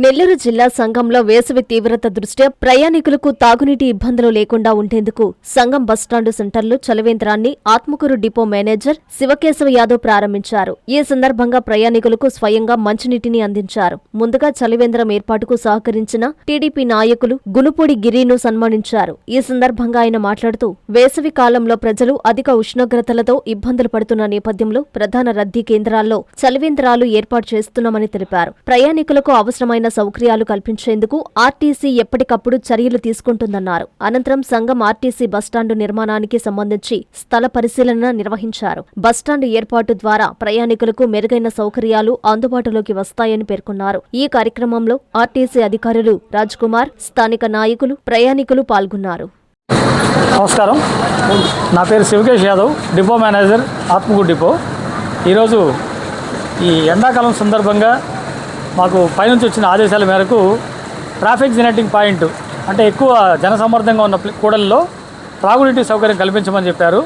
నెల్లూరు జిల్లా సంఘంలో వేసవి తీవ్రత దృష్ట్యా ప్రయాణికులకు తాగునీటి ఇబ్బందులు లేకుండా ఉండేందుకు సంఘం బస్టాండు సెంటర్లో చలివేంద్రాన్ని ఆత్మకూరు డిపో మేనేజర్ శివకేశవ యాదవ్ ప్రారంభించారు. ఈ సందర్భంగా ప్రయాణికులకు స్వయంగా మంచినీటిని అందించారు. ముందుగా చలివేంద్రం ఏర్పాటుకు సహకరించిన టీడీపీ నాయకులు గునుపూడి గిరిను సన్మానించారు. ఈ సందర్భంగా ఆయన మాట్లాడుతూ వేసవి కాలంలో ప్రజలు అధిక ఉష్ణోగ్రతలతో ఇబ్బందులు పడుతున్న నేపథ్యంలో ప్రధాన రద్దీ కేంద్రాల్లో చలివేంద్రాలు ఏర్పాటు చేస్తున్నామని తెలిపారు. ప్రయాణికులకు అవసరమైన సౌకర్యాలు కల్పించేందుకు ఆర్టీసీ ఎప్పటికప్పుడు చర్యలు తీసుకుంటుందన్నారు. అనంతరం సంఘం ఆర్టీసీ బస్టాండు నిర్మాణానికి సంబంధించి స్థల పరిశీలన నిర్వహించారు. బస్టాండు ఏర్పాటు ద్వారా ప్రయాణికులకు మెరుగైన సౌకర్యాలు అందుబాటులోకి వస్తాయని పేర్కొన్నారు. ఈ కార్యక్రమంలో ఆర్టీసీ అధికారులు రాజ్ కుమార్, స్థానిక నాయకులు, ప్రయాణికులు పాల్గొన్నారు. నమస్కారం, నా పేరు Shivakesh Yadav, depot manager, Atmakur depot. ఈరోజు ఈ ఎండాకాలం సందర్భంగా మాకు పైనుంచి వచ్చిన ఆదేశాల మేరకు ట్రాఫిక్ జెనరేటింగ్ పాయింట్ అంటే ఎక్కువ జనసమ్మర్దంగా ఉన్న కూడలిలో త్రాగునీటి సౌకర్యం కల్పించమని చెప్పారు.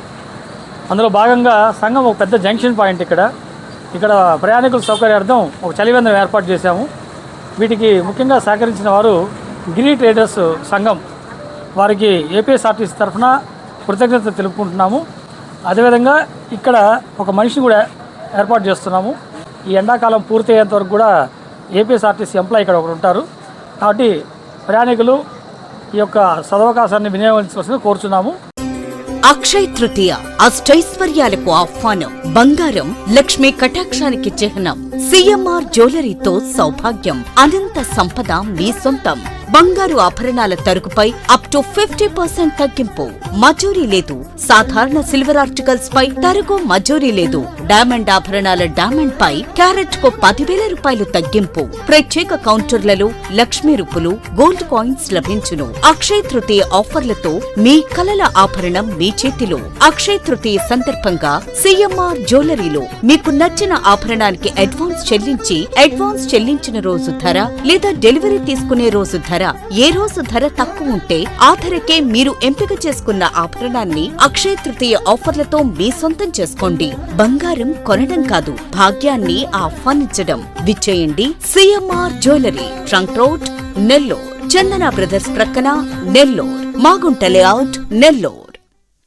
అందులో భాగంగా సంఘం ఒక పెద్ద జంక్షన్ పాయింట్ ఇక్కడ ప్రయాణికుల సౌకర్యార్థం ఒక చలివేంద్రం ఏర్పాటు చేశాము. వీటికి ముఖ్యంగా సహకరించిన వారు గిరి ట్రేడర్స్ సంఘం, వారికి ఏపీఎస్ఆర్టీసీ తరఫున కృతజ్ఞత తెలుపుకుంటున్నాము. అదేవిధంగా ఇక్కడ ఒక మనిషిని కూడా ఏర్పాటు చేస్తున్నాము. ఈ ఎండాకాలం పూర్తయ్యేంత వరకు కూడా ఏపీఎస్ఆర్టీసీ ఎంప్లాయీ ఇక్కడ ఒకరు ఉంటారు. కాబట్టి ప్రయాణికులు ఈ యొక్క సదవకాశాన్ని వినియోగించవలసిందిగా కోరుచున్నాము. అక్షయ తృతీయ అష్టైశ్వర్యాలకు ఆహ్వానం. బంగారం లక్ష్మీ కటాక్షానికి చిహ్నం. సిఎంఆర్ జ్యువెలరీతో సౌభాగ్యం, అనంత సంపద మీ సొంతం. బంగారు ఆభరణాల తరుగుపై అప్ టు 50% తగ్గింపు. మజూరీ లేదు. సాధారణ సిల్వర్ ఆర్టికల్స్ పై తరుగు మజూరీ లేదు. డైమండ్ ఆభరణాల డైమండ్ పై క్యారెట్ కు 10,000 రూపాయలు తగ్గింపు. ప్రత్యేక కౌంటర్లలో లక్ష్మీ రూపులు, గోల్డ్ కాయిన్స్ లభించును. అక్షయ తృతీయ ఆఫర్లతో మీ కలల ఆభరణం మీ చేతిలో. అక్షయ తృతీయ సందర్భంగా సిఎంఆర్ జ్యువెలరీలో మీకు నచ్చిన ఆభరణానికి అడ్వాన్స్ చెల్లించిన రోజు ధర లేదా డెలివరీ తీసుకునే రోజు ధర, ఏ రోజు ధర తక్కువ ఉంటే ఆ ధరకే మీరు ఎంపిక చేసుకున్న ఆభరణాన్ని అక్షయ తృతీయ ఆఫర్లతో మీ సొంతం చేసుకోండి. బంగారం కొనడం కాదు, భాగ్యాన్ని ఆహ్వానించడం. విచ్చేయండి CMR jewellery, trunk road, Nellore. Chandana brothers ప్రక్కన, నెల్లూరు. మాగుంట లేఅవుట్, నెల్లూరు.